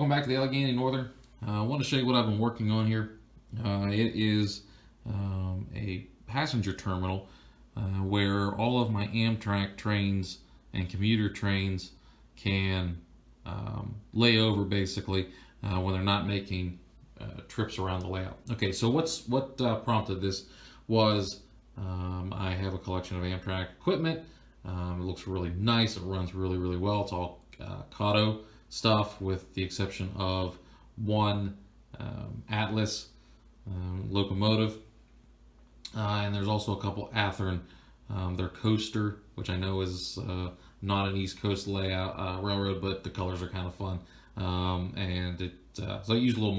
Welcome back to the Allegheny Northern. I want to show you what I've been working on here. It is a passenger terminal where all of my Amtrak trains and commuter trains can lay over basically when they're not making trips around the layout. Okay, so what prompted this was I have a collection of Amtrak equipment. It looks really nice. It runs really well. It's all Gator stuff with the exception of one Atlas locomotive. And there's also a couple Athearn. Their coaster, which I know is not an East Coast layout railroad, but the colors are kind of fun. And it so I used a little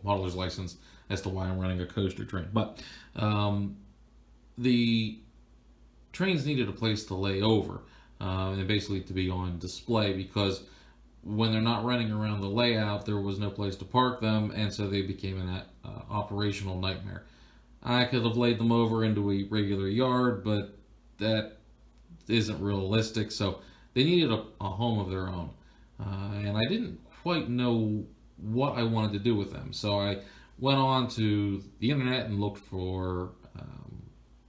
modeler's license as to why I'm running a coaster train. But the trains needed a place to lay over and basically to be on display, because when they're not running around the layout, there was no place to park them, and so they became an operational nightmare. I could have laid them over into a regular yard, but that isn't realistic, so they needed a home of their own. And I didn't quite know what I wanted to do with them, so I went on to the internet and looked for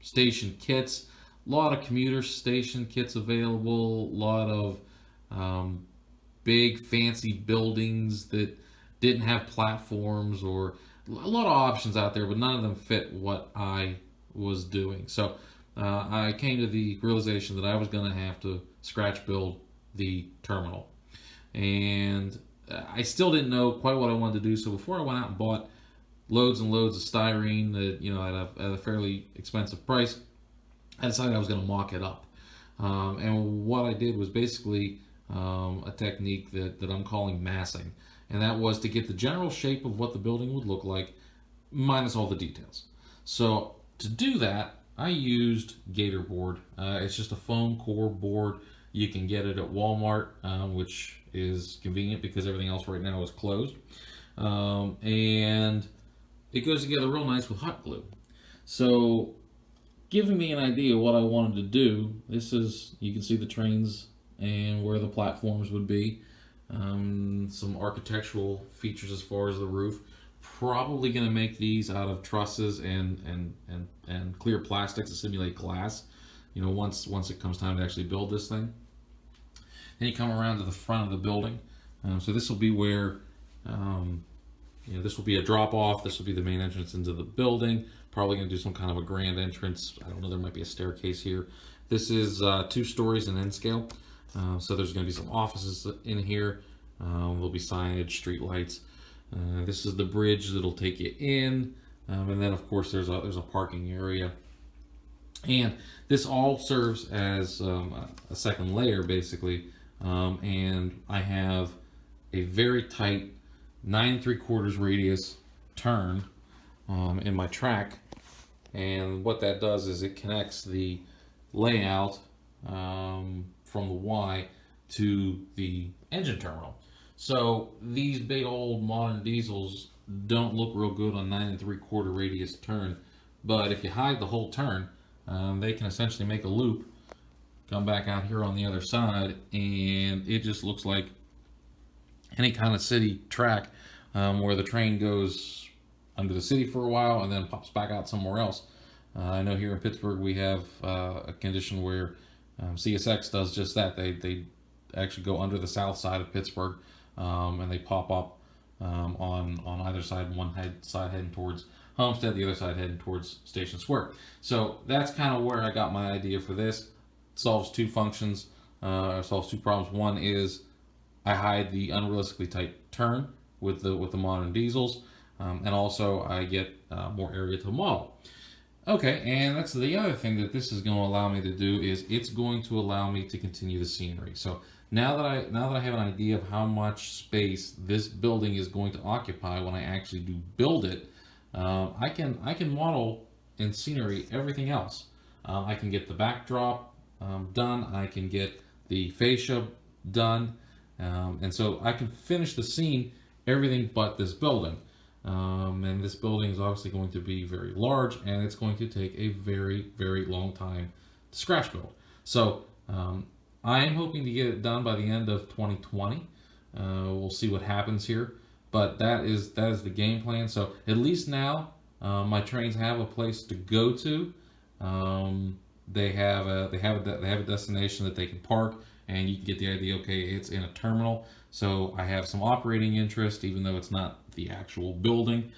station kits. A lot of commuter station kits available, a lot of big fancy buildings that didn't have platforms, or a lot of options out there, but none of them fit what I was doing. So I came to the realization that I was going to have to scratch build the terminal. And I still didn't know quite what I wanted to do, so before I went out and bought loads and loads of styrene at a fairly expensive price, I decided I was going to mock it up. And what I did was basically a technique that I'm calling massing. And that was to get the general shape of what the building would look like, minus all the details. So to do that, I used Gator board. It's just a foam core board. You can get it at Walmart, which is convenient because everything else right now is closed. And it goes together real nice with hot glue. So giving me an idea of what I wanted to do, this is, you can see the trains and where the platforms would be. Some architectural features as far as the roof. Probably going to make these out of trusses and clear plastic to simulate glass. Once it comes time to actually build this thing. Then you come around to the front of the building. So this will be where, this will be a drop off. This will be the main entrance into the building. Probably going to do some kind of a grand entrance. I don't know, there might be a staircase here. This is 2 stories in N scale. So there's going to be some offices in here. There'll be signage, street lights. This is the bridge that'll take you in. And then of course there's a parking area. And this all serves as a second layer basically. And I have a very tight 9 3/4 radius turn in my track. And what that does is it connects the layout from the Y to the engine terminal. So these big old modern diesels don't look real good on 9 3/4 radius turn, but if you hide the whole turn, they can essentially make a loop, come back out here on the other side, and it just looks like any kind of city track where the train goes under the city for a while and then pops back out somewhere else. I know here in Pittsburgh we have a condition where CSX does just that. They actually go under the south side of Pittsburgh and they pop up on either side. One side heading towards Homestead, the other side heading towards Station Square. So that's kind of where I got my idea for this. It solves 2 functions, solves 2 problems. One is I hide the unrealistically tight turn with the modern diesels, and also I get more area to model. Okay, and that's the other thing that this is going to allow me to do, is it's going to allow me to continue the scenery. So now that I have an idea of how much space this building is going to occupy when I actually do build it, I can model in scenery everything else. I can get the backdrop done. I can get the fascia done, and so I can finish the scene, everything but this building. And this building is obviously going to be very large, and it's going to take a very, very long time to scratch build. So I am hoping to get it done by the end of 2020. We'll see what happens here. but that is the game plan. So at least now my trains have a place to go to. They have a destination that they can park, and you can get the idea. Okay, it's in a terminal, so I have some operating interest, even though it's not the actual building.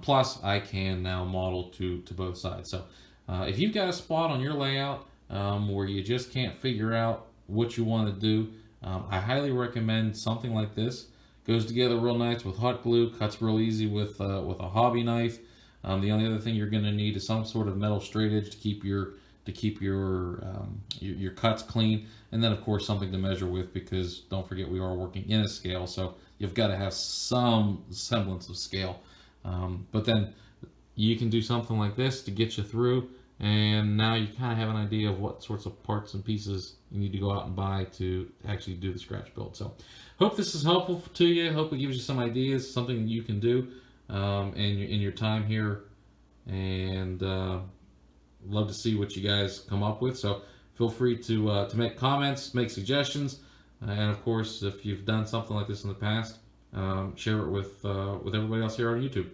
Plus, I can now model to both sides. So if you've got a spot on your layout where you just can't figure out what you want to do, I highly recommend something like this. Goes together real nice with hot glue, cuts real easy with a hobby knife. The only other thing you're going to need is some sort of metal straight edge to keep your cuts clean, and then of course something to measure with, because don't forget we are working in a scale, so you've got to have some semblance of scale. But then you can do something like this to get you through, and now you kind of have an idea of what sorts of parts and pieces you need to go out and buy to actually do the scratch build. So hope this is helpful to you. Hope it gives you some ideas, something that you can do in your time here, and love to see what you guys come up with. So feel free to make comments, make suggestions, and of course, if you've done something like this in the past, share it with everybody else here on YouTube.